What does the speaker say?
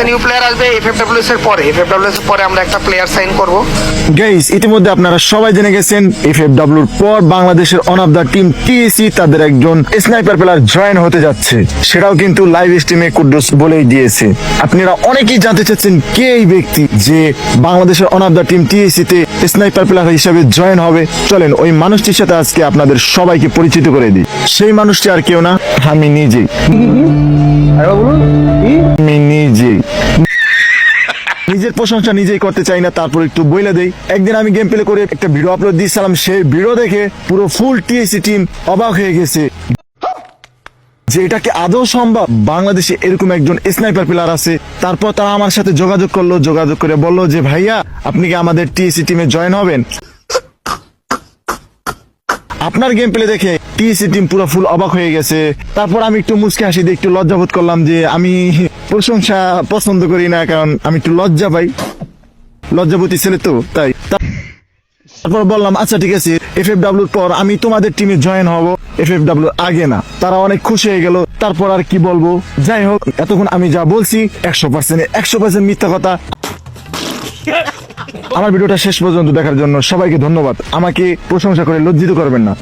একটা new player আসবে FFWS এর পরে, এফএফডব্লিউএস এর পরে আমরা একটা প্লেয়ার সাইন করব। গাইস, ইতিমধ্যে আপনারা সবাই জেনে গেছেন এফএফডব্লিউর পর বাংলাদেশের on of the team TAC তাদের একজন স্নাইপার প্লেয়ার জয়েন হতে যাচ্ছে, সেটাও কিন্তু লাইভ স্ট্রিমে কুদ্দুস বলেই দিয়েছে। আপনারা অনেকেই জানতে চাচ্ছেন কে এই ব্যক্তি যে বাংলাদেশের on of the team TAC তে স্নাইপার প্লেয়ার হিসেবে জয়েন হবে। চলেন ওই মানুষটির সাথে আজকে আপনাদের সবাইকে পরিচিত করে দিই। সেই মানুষটি আর কেউ না, আমি নিজেই। আমি নিজেই নিজের প্রশংসা নিজেই করতে চাই না, তারপর একটু বইলা দেই। একদিন আমি গেম প্লে করে একটা ভিডিও আপলোড দিয়েছিলাম, সেই ভিডিও দেখে পুরো ফুল টিএসি টিম অবাক হয়ে গেছে যে এটা কি আদৌ সম্ভব, বাংলাদেশে এরকম একজন স্নাইপার প্লেয়ার আছে। তারপর তারা আমার সাথে যোগাযোগ করলো, যোগাযোগ করে বললো যে ভাইয়া আপনি কি আমাদের টিএসি টিমে জয়েন হবেন। আপনার গেম প্লে দেখে টিএসি টিম পুরো ফুল অবাক হয়ে গেছে। তারপর আমি একটু মুচকে হাসি দিয়ে একটু লজ্জাবোধ করলাম যে আমি প্রশংসা পছন্দ করি না, কারণ আমি একটু লজ্জা পাই, লজ্জাবতী ছেলে তো তাই। তারপর বললাম আচ্ছা ঠিক আছে, এফএফডব্লিউর পর আমি তোমাদের টিমে জয়েন হব, এফএফডব্লিউ আগে না। তারা অনেক খুশি হয়ে গেল। তারপর আর কি বলবো, যাই হোক এতক্ষণ আমি যা বলছি 100% মিথ্যা কথা। আমার ভিডিওটা শেষ পর্যন্ত দেখার জন্য সবাইকে ধন্যবাদ। আমাকে প্রশংসা করে লজ্জিত করবেন না।